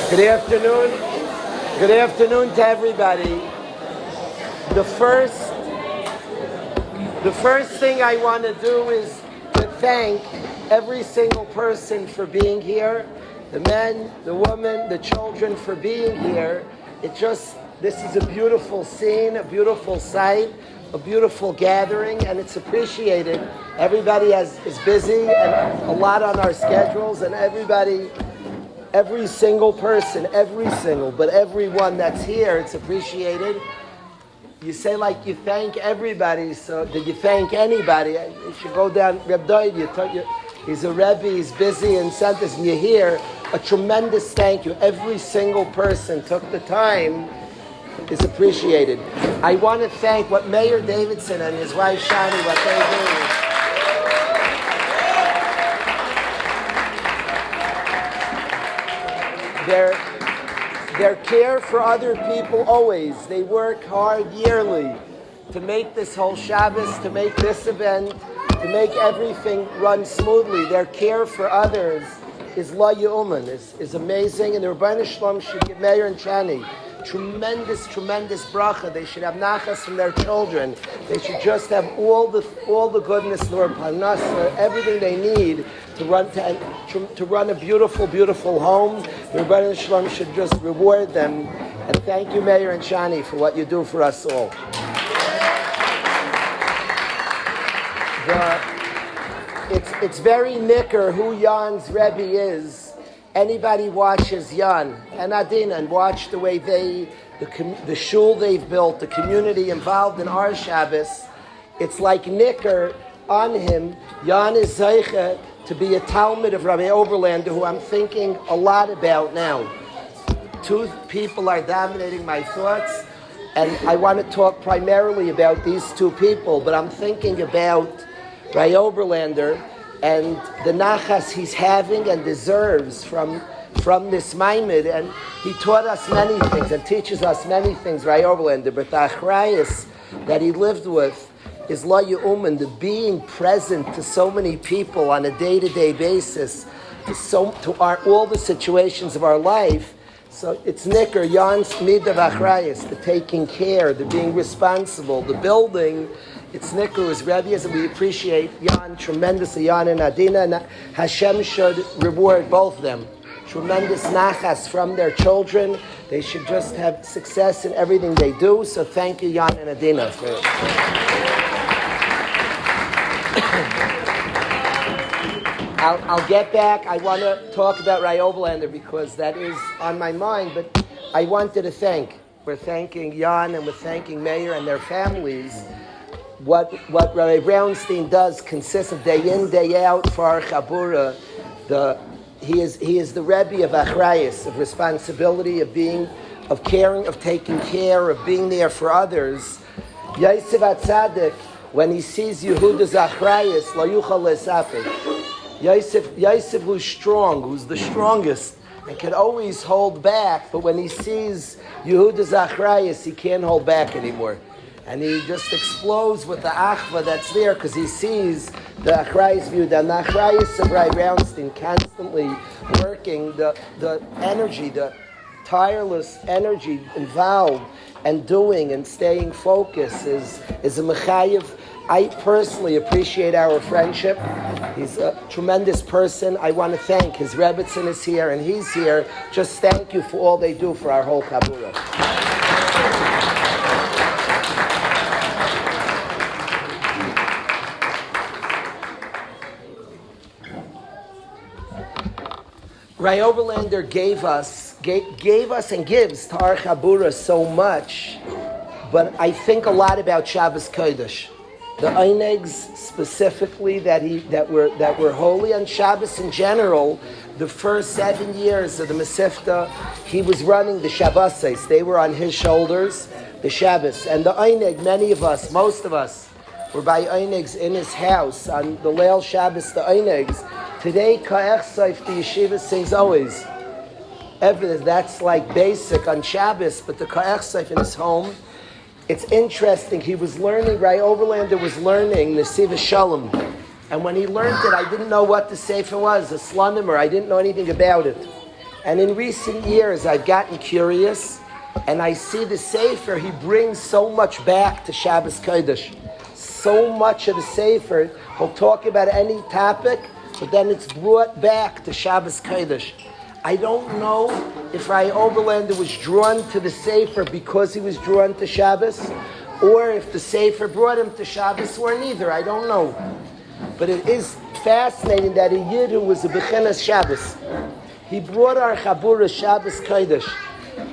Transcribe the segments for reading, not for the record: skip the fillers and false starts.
Good afternoon. Good afternoon to everybody. The first thing I want to do is to thank every single person for being here. The men, the women, the children for being here. This is a beautiful scene, a beautiful sight, a beautiful gathering, and it's appreciated. Everybody is busy and a lot on our schedules, and every single person, but everyone that's here, it's appreciated. You say like you thank everybody, so did you thank anybody? You should go down, Reb Doid, he's a Rebbe, he's busy and sent us, and you hear a tremendous thank you. Every single person took the time, is appreciated. I want to thank what Mayor Davidson and his wife Shani, what they do. Their care for other people always. They work hard yearly to make this whole Shabbos, to make this event, to make everything run smoothly. Their care for others is la yu'uman, is amazing. And the Rabbi Shalom should give Meir and Shani tremendous bracha. They should have nachas from their children. They should just have all the goodness, Lord Parnasa, everything they need to run a beautiful home. The Rabbi Shalom should just reward them. And thank you, Meir and Shani, for what you do for us all. It's very nicker who Jan's Rebbe is. Anybody watches Jan and Adina and watch the way the shul they've built, the community involved in our Shabbos, it's like nicker on him. Jan is Zeiche to be a Talmud of Rabbi Oberlander, who I'm thinking a lot about now. Two people are dominating my thoughts, and I want to talk primarily about these two people, but I'm thinking about Rabbi Oberlander and the nachas he's having and deserves from this Maimed, and he taught us many things and teaches us many things, Rabbi Oberlander, but the achrayus that he lived with is la yu'uman, the being present to so many people on a day-to-day basis, to all the situations of our life. So it's nicker, Jan's midav achrayus, the taking care, the being responsible, the building. It's nicker as Rebbe's, and we appreciate Jan tremendously, Jan and Adina, and Hashem should reward both of them. Tremendous nachas from their children. They should just have success in everything they do. So thank you, Jan and Adina, for it. I'll get back. I want to talk about Rabbi Oberlander because that is on my mind, but I wanted to thank. We're thanking Jan and we're thanking Meir and their families. What Rabbi Brownstein does consists of day in, day out for our Chabura. He is the Rebbe of Achrayus, of responsibility, of caring, of taking care, of being there for others. Yosef HaTzadik, when he sees Yehuda's Achrayus, lo yuchal lesafek. Yosef, who's strong, who's the strongest, and can always hold back, but when he sees Yehuda's Achrayus, he can't hold back anymore. And he just explodes with the achva that's there because he sees the achrayus view, the achrayus of Rabbi Brownstein constantly working, the energy, the tireless energy involved and doing and staying focused is a mechayev. I personally appreciate our friendship. He's a tremendous person. I want to thank his Rebbetzin is here and he's here. Just thank you for all they do for our whole Chabura. Rabbi Oberlander gave us and gives to our Chabura so much, but I think a lot about Shabbos Kodesh. The Einegs specifically that were holy, and Shabbos in general. The first 7 years of the Masifta, he was running the Shabbosis. They were on his shoulders, the Shabbos. And the Eineg, many of us, most of us, were by Einegs in his house on the Leil Shabbos, the Einegs. Today, Ka'ech Saif, the yeshiva sings always. That's like basic on Shabbos, but the Ka'ech Saif in his home, it's interesting. He was learning, Rabbi Oberlander was learning the Siva Shalom. And when he learned it, I didn't know what the Sefer was, a Slonimer. I didn't know anything about it. And in recent years, I've gotten curious, and I see the Sefer, he brings so much back to Shabbos Kodesh. So much of the Sefer, he'll talk about any topic, but then it's brought back to Shabbos Kodesh. I don't know if Rabbi Oberlander was drawn to the Sefer because he was drawn to Shabbos, or if the Sefer brought him to Shabbos, or neither. I don't know. But it is fascinating that a Yid who was a Bechinas Shabbos, he brought our Chabura Shabbos Kodesh.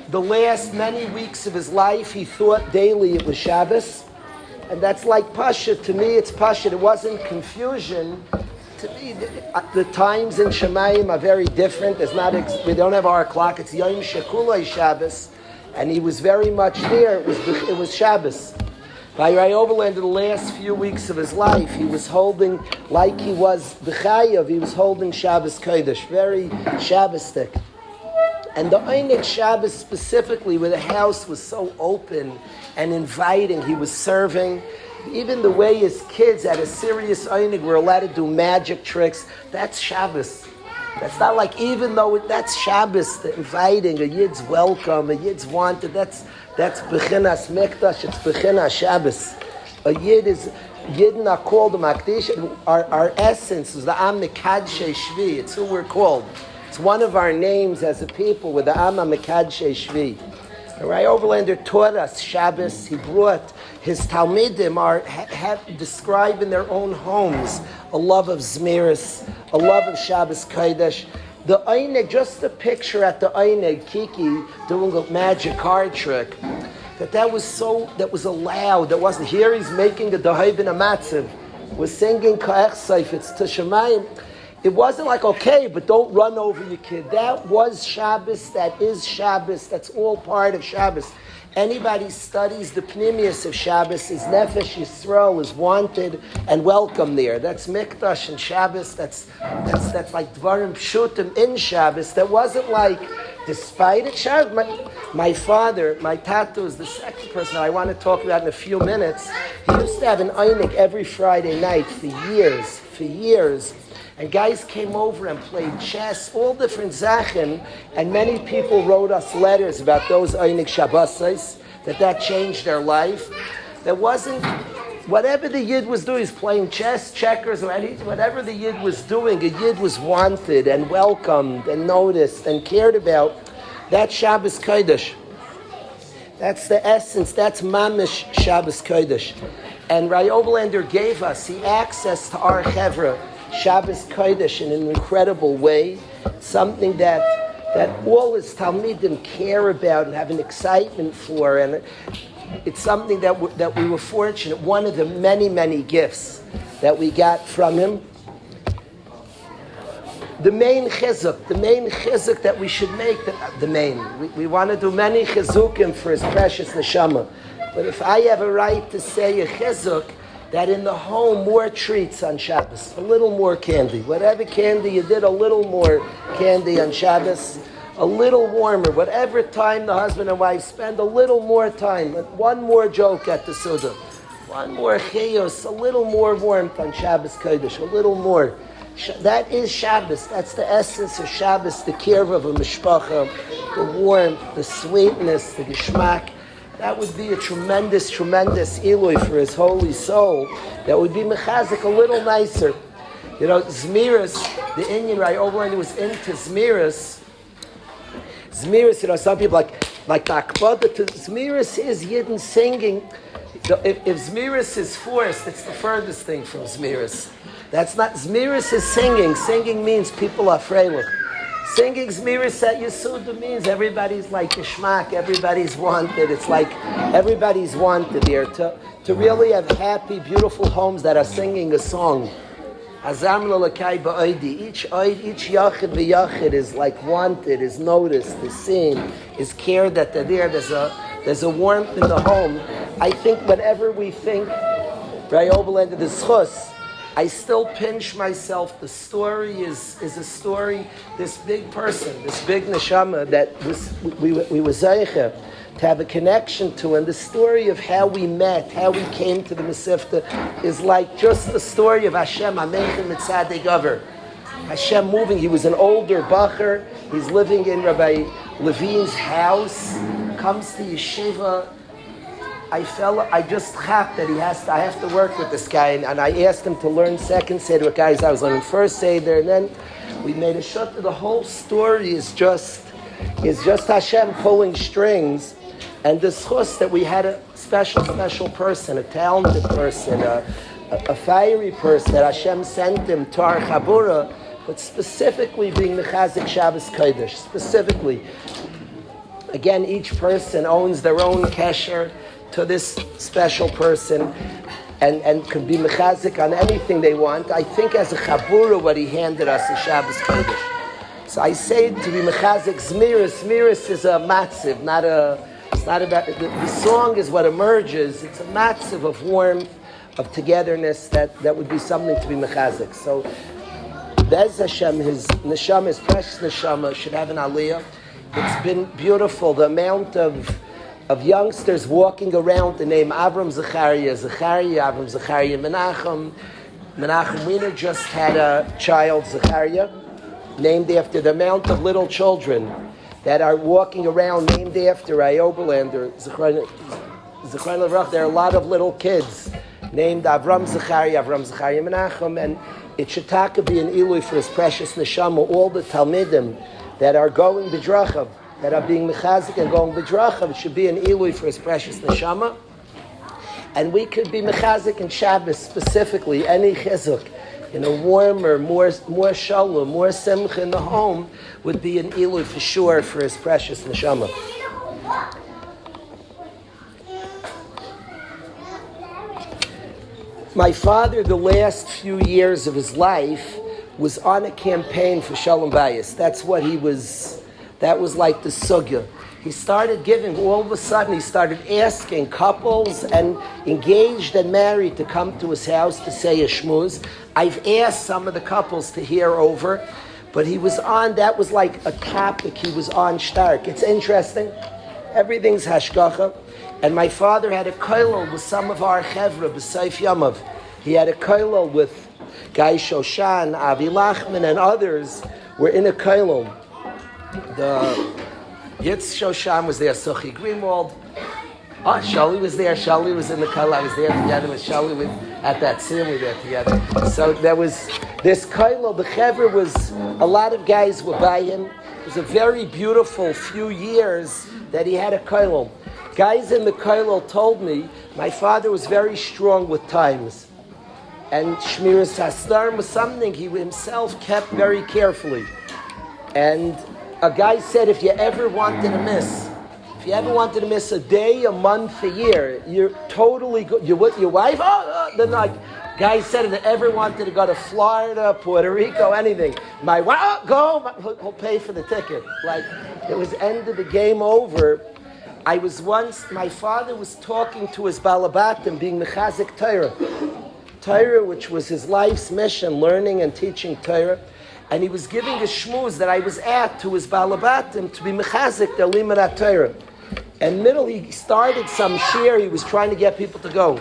The last many weeks of his life, he thought daily it was Shabbos. And that's like Pasha. To me, it's Pasha. It wasn't confusion. To me, the times in Shemayim are very different. We don't have our clock. It's Yom Shekulai Shabbos. And he was very much there. It was Shabbos. By Rabbi Oberlander, the last few weeks of his life, he was holding, like he was B'chayav, he was holding Shabbos Kodesh, very Shabbostic. And the Einig Shabbos specifically, where the house was so open and inviting, he was serving. Even the way his kids at a serious Einig were allowed to do magic tricks, that's Shabbos. That's not like, even though that's Shabbos, the inviting, a Yid's welcome, a Yid's wanted, that's Bechinas Mikdash, it's Bechinas Shabbos. A Yid not called a Makdish. Our essence is the Am Mekadshe Shvi. It's who we're called. It's one of our names as a people with the Am Mekadshe Shvi. Rabbi Oberlander taught us Shabbos. He brought his Talmidim describe in their own homes a love of Zmiris, a love of Shabbos Kodesh. The Einig, just a picture at the Einig, Kiki doing a magic card trick, that was allowed. That wasn't, here he's making a Dahaib in a Matziv, was singing Ka'ech Seif, it's Tashamayim. It wasn't like, okay, but don't run over your kid. That was Shabbos, that is Shabbos, that's all part of Shabbos. Anybody studies the Pnimius of Shabbos, his Nefesh Yisrael is wanted and welcome there. That's Mikdash and Shabbos, that's like Dvarim Pshutim in Shabbos. That wasn't like, despite it, Shabbos. My father, my tatu is the second person I want to talk about in a few minutes. He used to have an Einik every Friday night for years. And guys came over and played chess, all different Zachen, and many people wrote us letters about those Einik Shabbosais, that changed their life. There wasn't, whatever the Yid was doing, he's playing chess, checkers, or whatever the Yid was doing, a Yid was wanted and welcomed and noticed and cared about. That's Shabbos Kodesh. That's the essence, that's Mamish Shabbos Kodesh. And Rabbi Oberlander gave us the access to our Chevra, Shabbos Kodesh, in an incredible way, something that all his Talmidim care about and have an excitement for, and it's something that we were fortunate. One of the many, many gifts that we got from him. The main chizuk that we should make, we want to do many chizukim for his precious neshama, but if I have a right to say a chizuk, that in the home, more treats on Shabbos, a little more candy. Whatever candy you did, a little more candy on Shabbos, a little warmer. Whatever time the husband and wife spend, a little more time. One more joke at the Suda. One more chiyos, a little more warmth on Shabbos Kodesh, a little more. That is Shabbos. That's the essence of Shabbos, the kirva of a mishpacha, the warmth, the sweetness, the geschmack. That would be a tremendous, tremendous Eloi for his holy soul. That would be mechazik a little nicer. You know, Zmiris, the Indian Rabbi Oberlander was into Zmiris. Zmiris, you know, some people like the Akbada to Zmiris is Yidden singing. If Zmiris is forced, it's the furthest thing from Zmiris. That's not, Zmiris is singing. Singing means people are freilich. Singing Zmiris at Yesuda means everybody's like Geschmack, everybody's wanted. It's like everybody's wanted there to really have happy, beautiful homes that are singing a song. Azam l'lakai ba'oidi. Each yachid v'yachid is like wanted, is noticed, is seen, is cared that they're there. There's a warmth in the home. I think whenever we think, Rabbi Oberlander, the schus, I still pinch myself. The story is a story, this big person, this big neshama that we were zeicha to have a connection to. And the story of how we met, how we came to the Mesivta is like just the story of Hashem, Amechem Mitzadei Gaver. Hashem moving. He was an older bacher. He's living in Rabbi Levine's house. Comes to yeshiva. I just chapped that I have to work with this guy, and I asked him to learn second Seder with guys. I was learning first Seder, and then we made a shut. The whole story is just Hashem pulling strings, and the schus that we had a special person, a talented person, a fiery person that Hashem sent him to our Chabura, but specifically being Mechazik Shabbos Kodesh. Specifically, again, each person owns their own kesher to this special person, and can be mechazik on anything they want. I think as a chabura, what he handed us is Shabbos Kodesh. So I say to be mechazik zmiris. Zmiris is a matziv, it's not about, the song is what emerges. It's a matziv of warmth, of togetherness, that would be something to be mechazik. So Bez Hashem, his neshama, his precious neshama, should have an aliyah. It's been beautiful, the amount of youngsters walking around the name Avram Zachariah, Avram Zachariah, Menachem Wiener just had a child, Zachariah, named after the amount of little children that are walking around named after Oberlander, Zechron Levrach. There are a lot of little kids named Avram Zachariah, Menachem, and it should be an ilui for his precious neshama, all the Talmidim that are going b'drachav, that are being mechazik and going b'drachav. It should be an ilui for his precious neshama. And we could be mechazik in Shabbos specifically, any chizuk, in a warmer, more shalom, more simcha in the home would be an ilui for sure for his precious neshama. My father, the last few years of his life, was on a campaign for Shalom Bayis. That was like the sugya. He started giving, all of a sudden he started asking couples and engaged and married to come to his house to say a shmuz. I've asked some of the couples to hear over, but that was like a topic he was on stark. It's interesting. Everything's hashgacha. And my father had a koilel with some of our chevra, b'seif yamav. He had a koilel with Guy Shoshan, Avi Lachman, and others were in a koilel. The Yitz Shoshan was there, Sochi Greenwald. Shali was there. Shali was in the koilel. I was there together with Shali at that sim. We were there together. So there was this koilel. The chevra was, a lot of guys were by him. It was a very beautiful few years that he had a koilel. Guys in the koilel told me my father was very strong with times, and Shmiras Hasdarim was something he himself kept very carefully. And a guy said, if you ever wanted to miss a day, a month, a year, you're totally good. You're with your wife? Then like, guys said, if they ever wanted to go to Florida, Puerto Rico, anything, my wife, go, he'll pay for the ticket. Like, it was end of the game over. My father was talking to his balabatim, being mechazik Torah, which was his life's mission, learning and teaching Torah. And he was giving a shmuz that I was at to his balabatim to be mechazik the limud Torah. And he started some shir, he was trying to get people to go.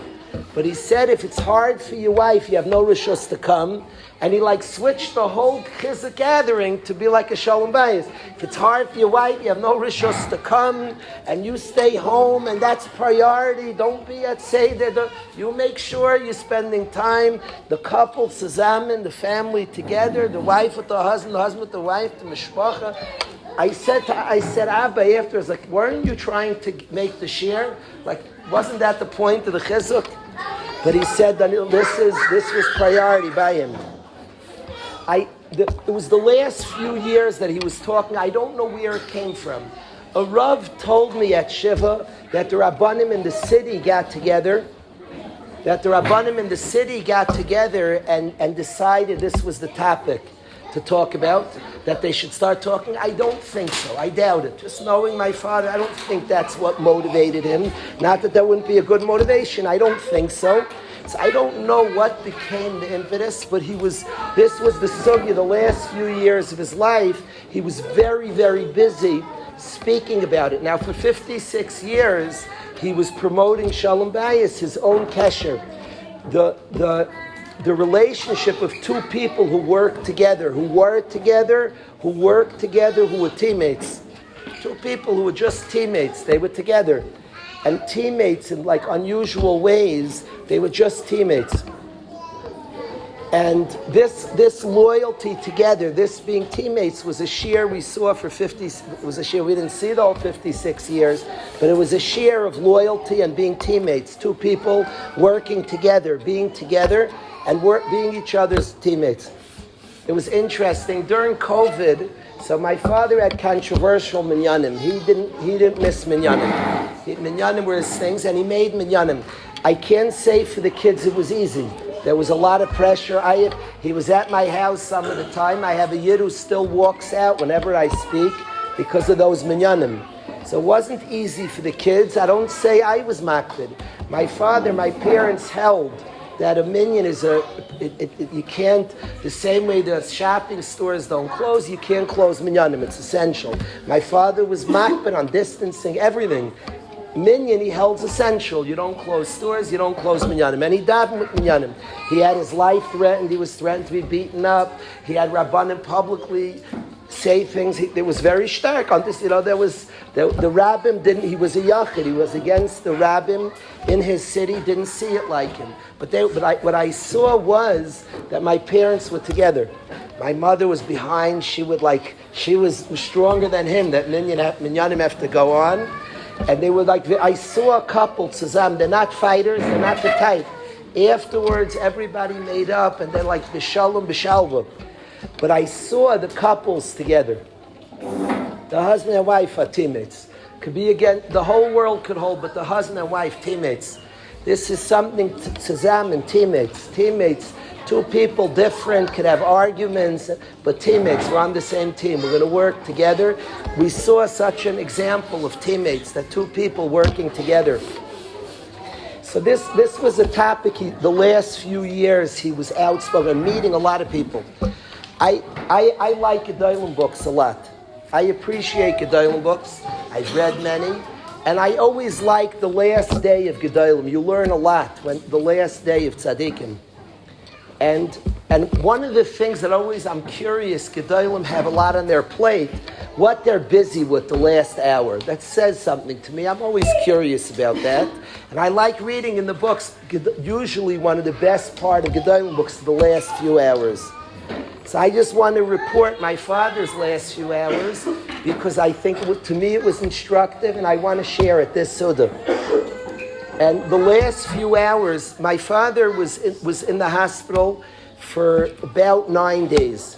But he said, if it's hard for your wife, you have no rishus to come. And he switched the whole chizuk gathering to be like a shalom bayis. If it's hard for your wife, you have no rishus to come, and you stay home, and that's priority. Don't be at Seder. You make sure you're spending time, the couple, zusammen, the family together, the wife with the husband with the wife, the mishpacha. I said, Abba, after, I was like, weren't you trying to make the shir? Wasn't that the point of the chizuk? But he said that this was priority by him. It was the last few years that he was talking. I don't know where it came from. A Rav told me at Shiva that the Rabbanim in the city got together. And decided this was the topic to talk about, that they should start talking. I don't think so. I doubt it. Just knowing my father, I don't think that's what motivated him. Not that wouldn't be a good motivation. I don't think so. So I don't know what became the impetus, but this was the sugya, the last few years of his life. He was very, very busy speaking about it. Now, for 56 years, he was promoting Shalom Bayis, his own kesher. The the relationship of two people who worked together, who worked together, who were teammates. Two people who were just teammates. They were together. And teammates in like unusual ways, they were just teammates. And this loyalty together, this being teammates, was a shear we saw for 50. It was a shear we didn't see the whole 56 years, but it was a shear of loyalty and being teammates. Two people working together, being together, and being each other's teammates. It was interesting during COVID. So my father had controversial minyanim. He didn't miss minyanim. Minyanim were his things, and he made minyanim. I can't say for the kids it was easy. There was a lot of pressure. He was at my house some of the time. I have a yid who still walks out whenever I speak because of those minyanim. So it wasn't easy for the kids. I don't say I was makpid. My parents held that a minyan is you can't, the same way the shopping stores don't close, you can't close minyanim. It's essential. My father was makpid on distancing, everything. Minyan he held essential. You don't close stores, you don't close minyanim. And he davened with minyanim. He had his life threatened. He was threatened to be beaten up. He had rabbanim publicly say things. It was very stark on this. There was the rabbim didn't. He was a yachid. He was against the rabbim in his city. Didn't see it like him. What I saw was that my parents were together. My mother was behind. She was stronger than him. That minyanim have to go on. And they were like, I saw a couple, tzazam, they're not fighters, they're not the type. Afterwards, everybody made up, and they're like, b'shalom, b'shalva. But I saw the couples together. The husband and wife are teammates. Could be again, the whole world could hold, but the husband and wife, teammates. This is something, tzazam and teammates. Teammates, two people different, could have arguments, but teammates, we're on the same team. We're going to work together. We saw such an example of teammates, that two people working together. So this was a topic, the last few years he was outspoken, meeting a lot of people. I like Gedolim books a lot. I appreciate Gedolim books. I've read many. And I always like the last day of Gedolim. You learn a lot when the last day of Tzaddikim. And one of the things that always I'm curious, Gedolim have a lot on their plate, what they're busy with the last hour. That says something to me. I'm always curious about that. And I like reading in the books. Usually one of the best part of Gedolim books is the last few hours. So I just want to report my father's last few hours because I think to me it was instructive and I want to share it, this Suda. And the last few hours, my father was in the hospital for about 9 days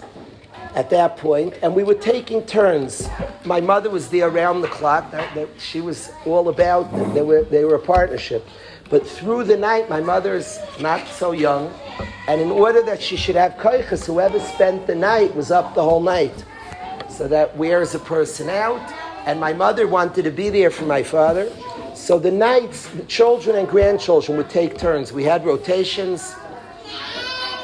at that point, and we were taking turns. My mother was there around the clock. She was all about them. They were a partnership. But through the night, my mother's not so young, and in order that she should have koiches, whoever spent the night was up the whole night. So that wears a person out, and my mother wanted to be there for my father. So the nights, the children and grandchildren would take turns. We had rotations,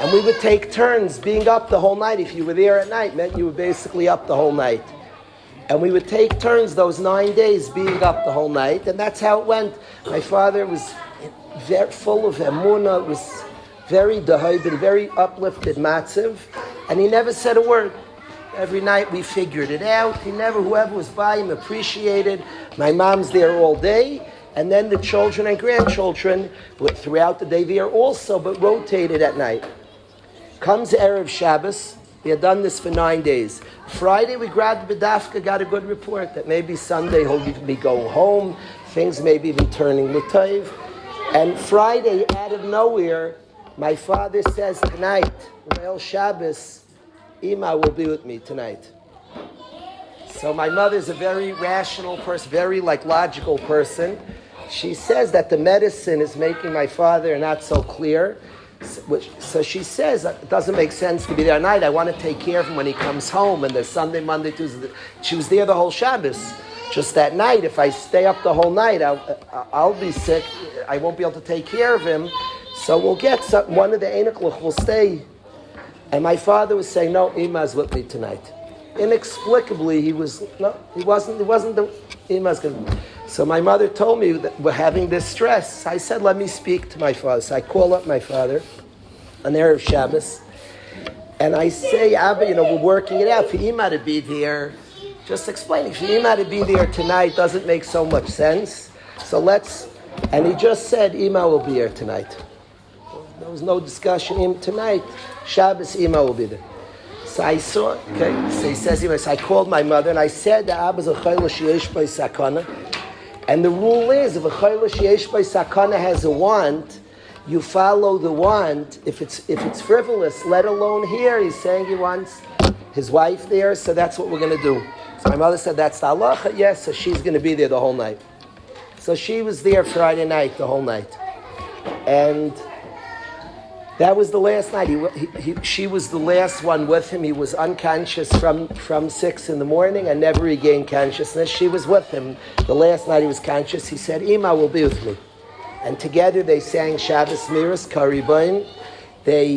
and we would take turns being up the whole night. If you were there at night, meant you were basically up the whole night. And we would take turns those 9 days being up the whole night, and that's how it went. My father was very full of emunah, was very dahayd, very uplifted, matziv, and he never said a word. Every night we figured it out. Whoever was by him appreciated. My mom's there all day, and then the children and grandchildren were throughout the day there also, but rotated at night. Comes Erev Shabbos. We had done this for 9 days. Friday we grabbed B'dafka, got a good report that maybe Sunday he'll even be going home. Things maybe even turning l'tayv. And Friday, out of nowhere, my father says tonight, Leil Shabbos, Ima will be with me tonight. So my mother's a very rational person, very logical person. She says that the medicine is making my father not so clear. So she says it doesn't make sense to be there at night. I want to take care of him when he comes home. And there's Sunday, Monday, Tuesday. She was there the whole Shabbos. Just that night, if I stay up the whole night, I'll be sick. I won't be able to take care of him. So we'll get one of the Einachluch will stay. And my father was saying, no, Ima's with me tonight. Inexplicably, he wasn't the Ima's going to. So my mother told me that we're having this stress. I said, let me speak to my father. So I call up my father. on Erev Shabbos. And I say, Abba, we're working it out. For Ima to be there, just explaining, for Ima to be there tonight doesn't make so much sense. So and he just said, Ima will be here tonight. There was no discussion. Tonight, Shabbos, Ima will be there. So I saw, so he says, so I called my mother and I said, the Abba's a chayla sheyesh by sakana. And the rule is, if a chayla sheyesh by sakana has a want, you follow the want. If it's frivolous, let alone here, he's saying he wants his wife there, so that's what we're going to do. So my mother said, that's the halacha, yes, so she's going to be there the whole night. So she was there Friday night, the whole night. And that was the last night. She was the last one with him. He was unconscious from 6 in the morning and never regained consciousness. She was with him. The last night he was conscious. He said, Ima will be with me. And together they sang Shabbos Miras, Karibain.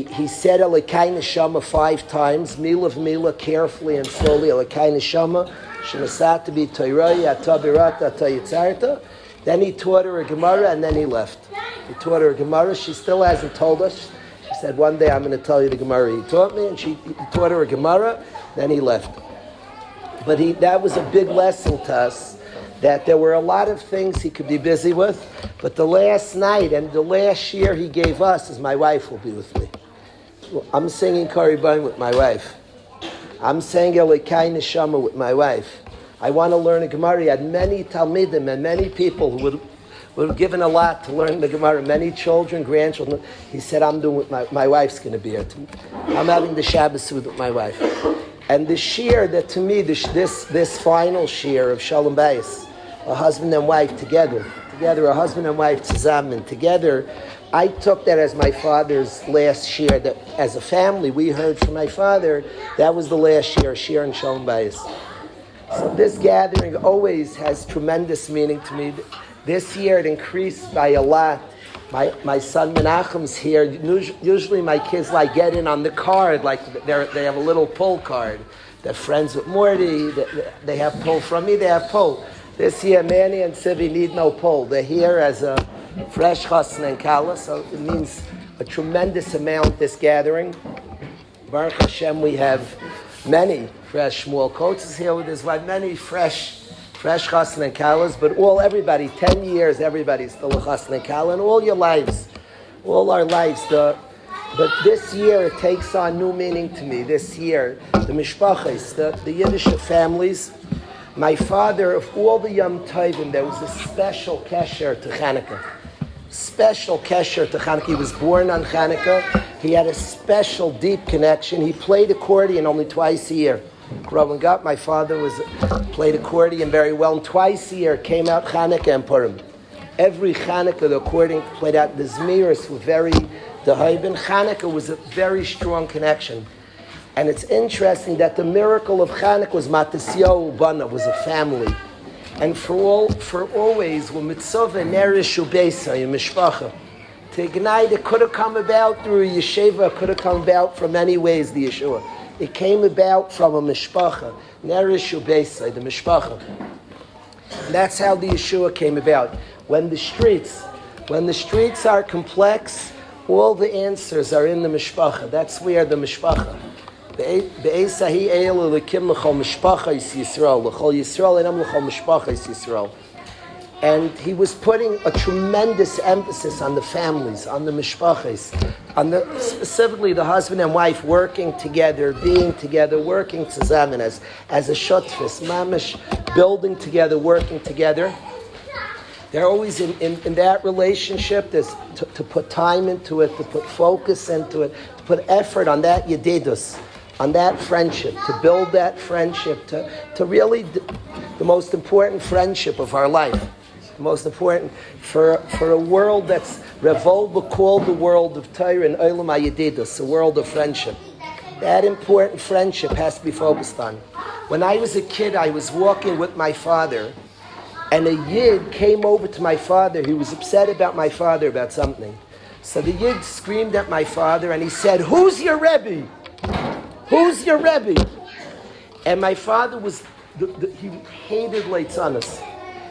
He said Elokai Neshama 5 times, Mila v'Mila, carefully and slowly, Elokai Neshama, Shenasat bi Toiroi, Ata Birat, Ata Yitzarta. Then he taught her a Gemara and then he left. He taught her a Gemara. She still hasn't told us. She said, one day I'm going to tell you the Gemara he taught me, and he taught her a Gemara, then he left. But that was a big lesson to us, that there were a lot of things he could be busy with, but the last night and the last year he gave us is my wife will be with me. I'm singing Karibain with my wife. I'm saying Elokai Neshama with my wife. I want to learn a Gemara. He had many Talmidim and many people who would have given a lot to learn the Gemara, many children, grandchildren. He said, I'm doing with my wife's going to be here. I'm having the Shabbos with my wife. And the shir that to me, this final shir of Shalom Bayis, a husband and wife together, a husband and wife zusammen, together, I took that as my father's last shir, that as a family we heard from my father, that was the last shir in Shalom Bayis. So this gathering always has tremendous meaning to me. This year it increased by a lot. My son Menachem's here. Usually my kids get in on the card, they have a little pull card. They're friends with Morty. They have pull from me. They have pull. This year Manny and Sivi need no pull. They're here as a fresh chassan and kala, so it means a tremendous amount. This gathering. Baruch Hashem, we have many fresh Shmuel Coates is here with his wife. Many fresh chassan and kalas, but everybody, 10 years, everybody's still a chassan and kala, and all your lives, all our lives. But this year, it takes on new meaning to me. This year, the mishpachos, the Yiddish families. My father, of all the Yom Tovim, there was a special kesher to Chanukah. Special kesher to Chanukah. He was born on Chanukah. He had a special, deep connection. He played accordion only twice a year. Growing up, my father played accordion very well, and twice a year came out Chanukah and Purim. Every Chanukah, the accordion played out. The Zmiris were the Haibin. Chanukah was a very strong connection. And it's interesting that the miracle of Chanukah was Matisyahu Bana, was a family. And for always, when mitzvah nerishu beisa, your mishpacha, to ignite, it could have come about through a yeshiva, it could have come about from many ways, the Yeshua. It came about from a mishpacha, nerishu beisa, the mishpacha. And that's how the Yeshua came about. When the streets are complex, all the answers are in the mishpacha. That's where the mishpacha. Be'esahi eilu lekim l'chol mishpachos Yisrael, l'chol Yisrael enam l'chol mishpachos Yisrael. And he was putting a tremendous emphasis on the families, on the mishpachos, specifically the husband and wife working together, being together, working zusammen as a shutfis, mamish, building together, working together. They're always in that relationship. There's to put time into it, to put focus into it, to put effort on that yedidus, on that friendship, to build that friendship, to really the most important friendship of our life. The most important for a world that's revolved, called the world of Torah and Olam HaYedidus, a world of friendship. That important friendship has to be focused on. When I was a kid, I was walking with my father, and a Yid came over to my father. He was upset about my father about something. So the Yid screamed at my father, and he said, "Who's your Rebbe? Who's your Rebbe?" And my father he hated Leitzanas.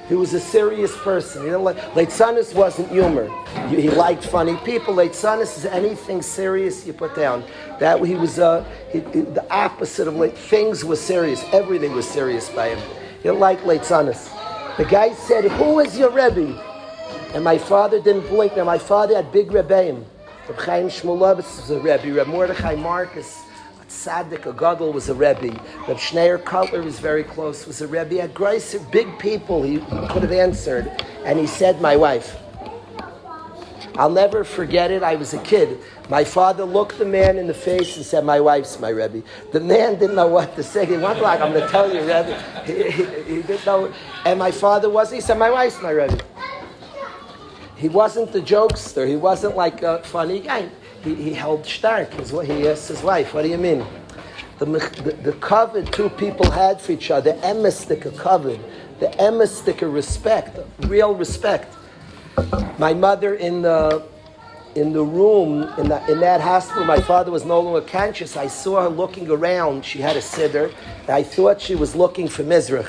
He was a serious person. Leitzanis wasn't humor. He liked funny people. Leitzanis is anything serious you put down. That he was the opposite of things was serious. Everything was serious by him. He liked Leitzanis. The guy said, "Who is your Rebbe?" And my father didn't blink. Now my father had big Rebbeim. Reb Chaim Shmulevitz was a Rebbe. Reb Mordechai Marcus, a tzaddik, a gadol, was a Rebbe. Reb Schneier Cutler was very close, was a Rebbe. He had big people he could have answered. And he said, "My wife." I'll never forget it. I was a kid. My father looked the man in the face and said, "My wife's my Rebbe." The man didn't know what to say. He wasn't like, "I'm going to tell you, Rebbe." He didn't know. And my father he said, "My wife's my Rebbe." He wasn't the jokester. He wasn't like a funny guy. He held stark. He asked his wife, "What do you mean?" The covet two people had for each other, the emes covet, the emes respect, real respect. My mother in the room in that hospital, my father was no longer conscious. I saw her looking around. She had a siddur. I thought she was looking for Mizrach.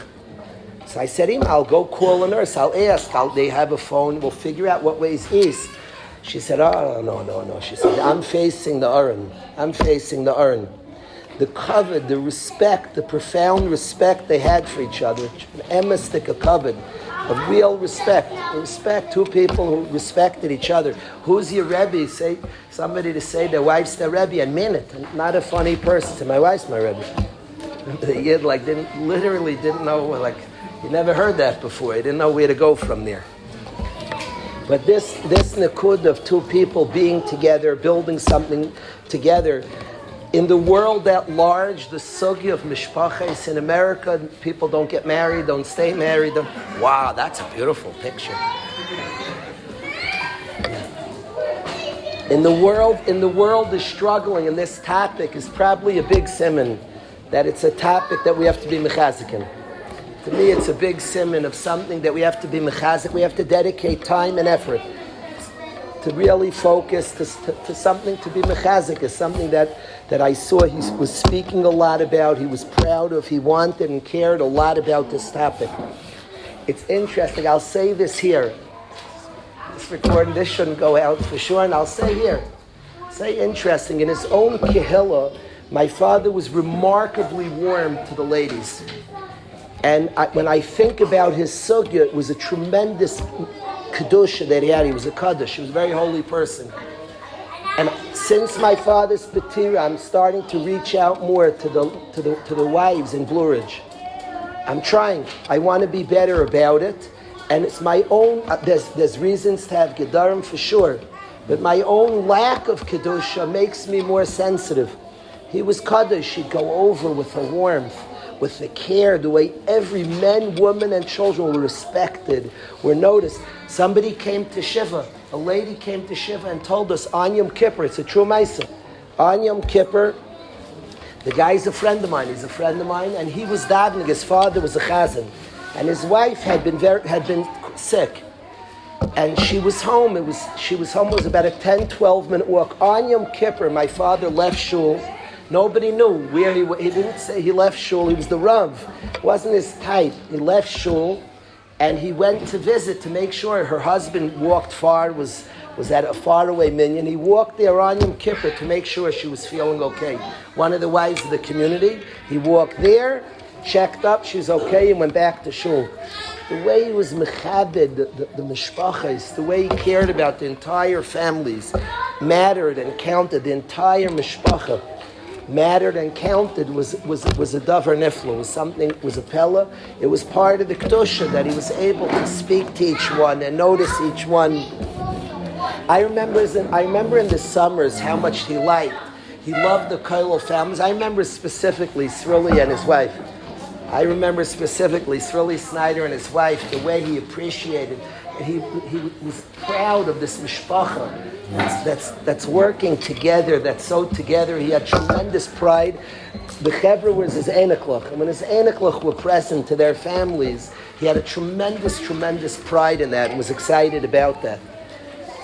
So I said, "I'll go call a nurse. I'll ask. They have a phone. We'll figure out what way's east." She said, "Oh, no." She said, "I'm facing the Aron. I'm facing the Aron." The covet, the respect, the profound respect they had for each other, an emes covet, of real respect. Respect, two people who respected each other. Who's your Rebbe? Say somebody to say their wife's their Rebbe and mean it. And not a funny person. Say, "My wife's my Rebbe." The Yid didn't know, he never heard that before. He didn't know where to go from there. But this nikud of two people being together, building something together, in the world at large, the sugya of mishpachas in America, people don't get married, don't stay married. Wow, that's a beautiful picture. In the world is struggling, and this topic is probably a big siman, that it's a topic that we have to be mechazikin. To me, it's a big siman of something that we have to be mechazik. We have to dedicate time and effort to really focus to something, to be mechazik, is something that I saw he was speaking a lot about, he was proud of, he wanted and cared a lot about this topic. It's interesting, I'll say this here. This recording, this shouldn't go out for sure, and I'll say here. Say interesting, in his own kehillah, my father was remarkably warm to the ladies. And when I think about his sugya, it was a tremendous kedusha that he had. He was a kaddish. He was a very holy person. And since my father's patira, I'm starting to reach out more to the wives in Blue Ridge. I'm trying. I want to be better about it. And it's my own. There's reasons to have gedarim for sure, but my own lack of kedusha makes me more sensitive. He was kaddish. He'd go over with the warmth, with the care, the way every man, woman, and children were respected, were noticed. Somebody came to Shiva, a lady came to Shiva and told us on Yom Kippur, it's a true maisa, on Yom Kippur, the guy's a friend of mine, and he was davening, his father was a chazan, and his wife had been sick, and she was home. It was about a 10-12 minute walk. On Yom Kippur, my father left shul. Nobody knew where he didn't say he left shul. He was the Rav. It wasn't his type. He left shul, and he went to visit to make sure. Her husband walked far, was at a faraway minyan. He walked there on Yom Kippur to make sure she was feeling okay. One of the wives of the community. He walked there, checked up, she's okay, and went back to shul. The way he was mechabed, the mishpachas, the way he cared about the entire families, mattered and counted the entire mishpacha. Mattered and counted was a davar nifla, was a pella. It was part of the kedusha that he was able to speak to each one and notice each one. I remember in the summers how much he liked. He loved the kollel families. I remember specifically Sruly and his wife. I remember specifically Sruly Snyder and his wife, the way he appreciated. And he was proud of this mishpacha that's working together, that's so together. He had tremendous pride. The chevra was his einiklach, and when his einiklach were present to their families, he had a tremendous pride in that and was excited about that.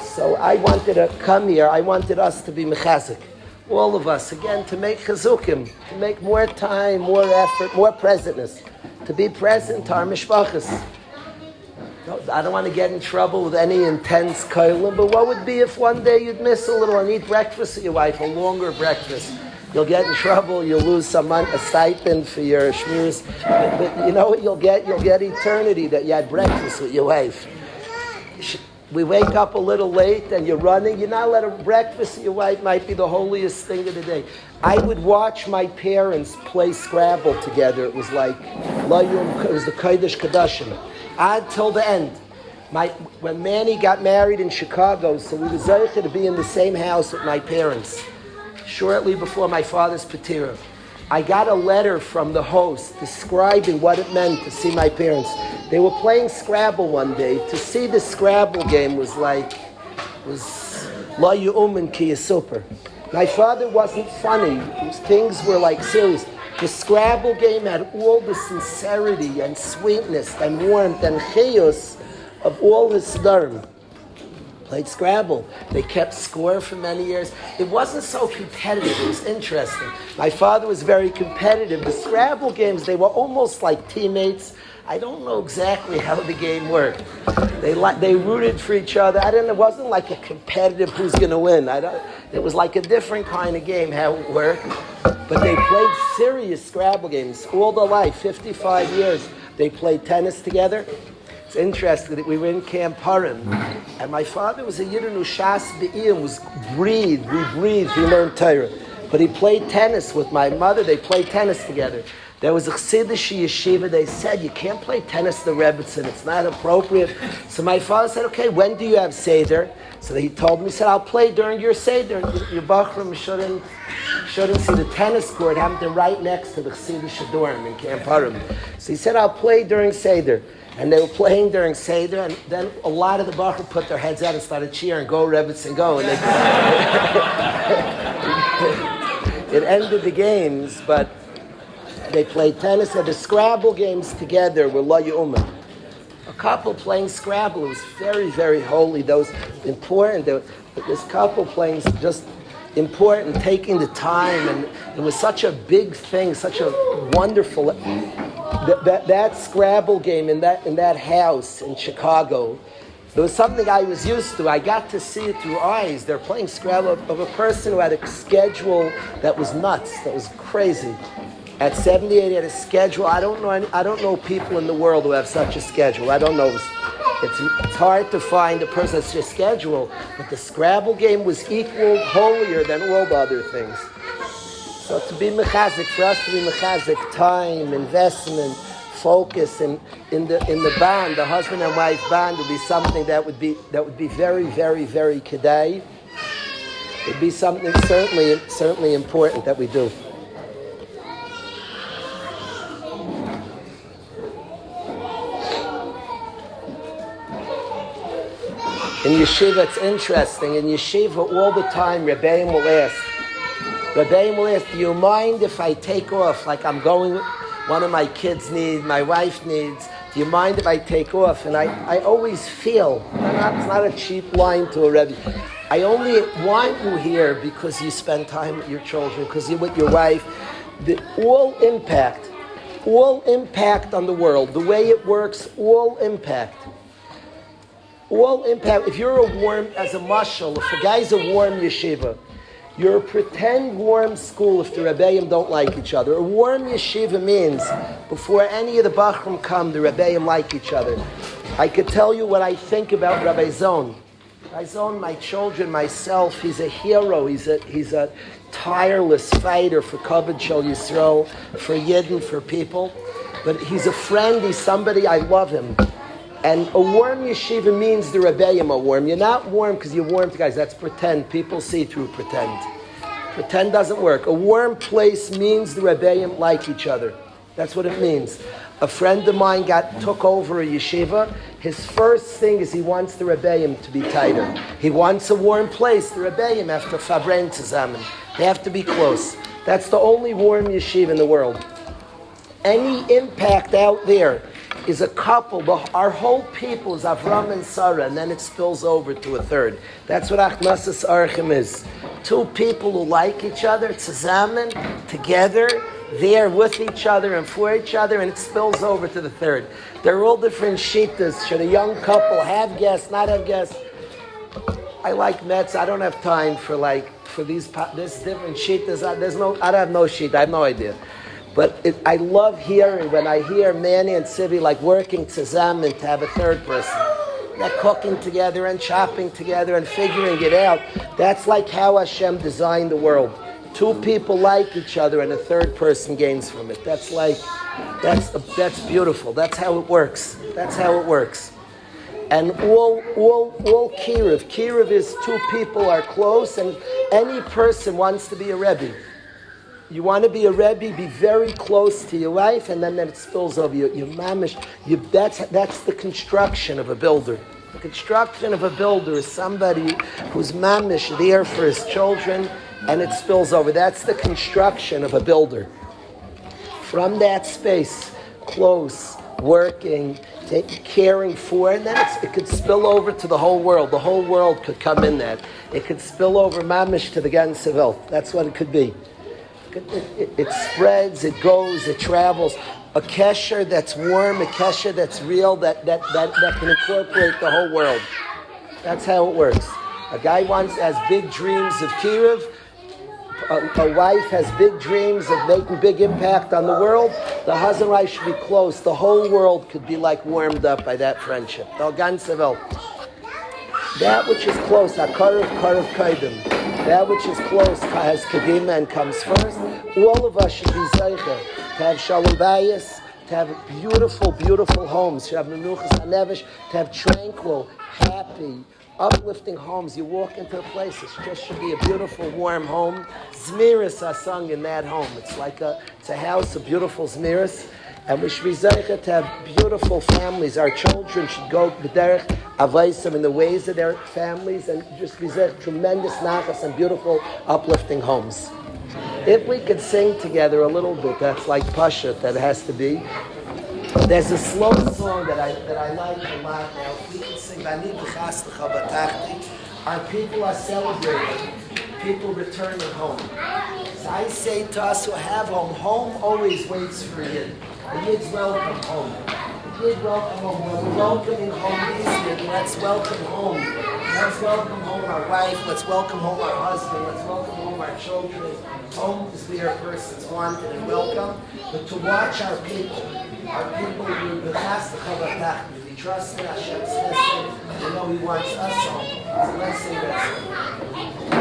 So I wanted to come here, I wanted us to be mechazik. All of us, again, to make chazukim, to make more time, more effort, more presentness, to be present to our mishpachas. I don't want to get in trouble with any intense koilim, but what would be if one day you'd miss a little and eat breakfast with your wife, a longer breakfast? You'll get in trouble, you'll lose a stipend for your shmiras. But you know what you'll get? You'll get eternity that you had breakfast with your wife. We wake up a little late and you're running. You're not allowed to breakfast with your wife. Might be the holiest thing of the day. I would watch my parents play Scrabble together. It was like, it was the Kodesh Kadashim. Until the end. When Manny got married in Chicago, so we were zeicher to be in the same house with my parents. Shortly before my father's patira, I got a letter from the host describing what it meant to see my parents. They were playing Scrabble one day. To see the Scrabble game was La Yu'umin Ki Yisupar. My father wasn't funny. Things were like serious. The Scrabble game had all the sincerity and sweetness and warmth and chiyus of all his Siddurim. Played Scrabble. They kept score for many years. It wasn't so competitive. It was interesting. My father was very competitive. The Scrabble games, they were almost like teammates. I don't know exactly how the game worked. They rooted for each other. It wasn't like a competitive who's going to win. It was like a different kind of game, how it worked. But they played serious Scrabble games all their life, 55 years. They played tennis together. It's interesting that we were in Camp Purim, and my father was a Yidden who Shas Be'iyim, we breathed, he learned Torah. But he played tennis with my mother, they played tennis together. There was a Chassidish yeshiva, they said, you can't play tennis the Rebbetzin, it's not appropriate. So my father said, okay, when do you have Seder? So he told me, he said, I'll play during your Seder. Your Bachram shouldn't see the tennis court, happened right next to the Chassidish dorm in Camp Purim. So he said, I'll play during Seder. And they were playing during Seder, and then a lot of the Bachar put their heads out and started cheering, go Rebbetzin, and go. And it ended the games, but they played tennis and the Scrabble games together were La Yu'umin. A couple playing Scrabble, it was very, very holy. Those important. This couple playing just important, taking the time, and it was such a big thing, such a wonderful. That Scrabble game in that house in Chicago, it was something I was used to. I got to see it through eyes. They're playing Scrabble of a person who had a schedule that was nuts, that was crazy. At 78, he had a schedule. I don't know people in the world who have such a schedule. I don't know. It's hard to find a person that's just schedule, but the Scrabble game was equal, holier than all the other things. So to be mechazik, for us to be mechazik, time, investment, focus, and in the band, the husband and wife band, would be something that would be very, very, very kedai. It'd be something certainly important that we do. In yeshiva, it's interesting. In yeshiva, all the time, Rebbeim will ask, do you mind if I take off? Like I'm going, one of my kids needs, my wife needs. Do you mind if I take off? And I always feel, it's not a cheap line to a Rebbe. I only want you here because you spend time with your children, because you're with your wife. All impact on the world, the way it works, all impact. If you're a warm, as a mashal, if a guy's a warm yeshiva, you're a pretend warm school if the Rebbeim don't like each other. A warm yeshiva means, before any of the Bachram come, the Rebbeim like each other. I could tell you what I think about Rabbi Zon. Rabbi Zon, my children, myself, he's a hero. He's a tireless fighter for Kavod Shel Yisrael, for Yidden, for people. But he's a friend, he's somebody, I love him. And a warm yeshiva means the Rebbeim are warm. You're not warm because you're warm to guys. That's pretend. People see through pretend. Pretend doesn't work. A warm place means the Rebbeim like each other. That's what it means. A friend of mine took over a yeshiva. His first thing is he wants the Rebbeim to be tighter. He wants a warm place. The Rebbeim have to fabrein zusammen. They have to be close. That's the only warm yeshiva in the world. Any impact out there is a couple. Our whole people is Avram and Sarah, and then it spills over to a third. That's what Achnasas Archim is. Two people who like each other, zusammen, together, there with each other and for each other, and it spills over to the third. They're all different shittas. Should a young couple have guests, not have guests? I like Mets. I don't have time for these different shittas. I don't have no sheet. I have no idea. But I love hearing, when I hear Manny and Sivi working zusammen to have a third person. They're cooking together and chopping together and figuring it out. That's like how Hashem designed the world. Two people like each other and a third person gains from it. That's beautiful. That's how it works. That's how it works. And all kiruv. Kiruv is two people are close, and any person wants to be a Rebbe. You want to be a Rebbe, be very close to your wife, and then it spills over you. Your mamish. That's the construction of a builder. The construction of a builder is somebody who's mamish there for his children, and it spills over. That's the construction of a builder. From that space, close, working, caring for, and then it could spill over to the whole world. The whole world could come in that. It could spill over mamish to the Gan Seville. That's what it could be. It spreads, it goes, it travels. A kesher that's warm, a kesher that's real, that can incorporate the whole world. That's how it works. A guy has big dreams of kiruv. A wife has big dreams of making big impact on the world. The husband and wife should be close. The whole world could be warmed up by that friendship. That which is close, hakarev kaidim. That which is close has kedima and comes first. All of us should be zeicher to have shalom bayis, to have beautiful, beautiful homes, to have menuchas hanevesh, to have tranquil, happy, uplifting homes. You walk into a place, it just should be a beautiful, warm home. Zmiris are sung in that home. It's it's a house of beautiful zmiris. And we should be zeicher to have beautiful families. Our children should go b'derech avaysim in the ways of their families, and just be zeicher tremendous nachas and beautiful, uplifting homes. If we could sing together a little bit, that's like Pasha, that has to be. There's a slow song that I like a lot now. If we could sing, our people are celebrating. People returning home. So I say to us who have home always waits for you. The Yid's welcome home. The Yid welcome home. When we're welcoming home these Yid, let's welcome home. Let's welcome home our wife. Let's welcome home our husband. Let's welcome home our children. Home is where a person's wanted and welcome. But to watch our people we trust in Hashem's listening. We know He wants us home. So let's sing that song.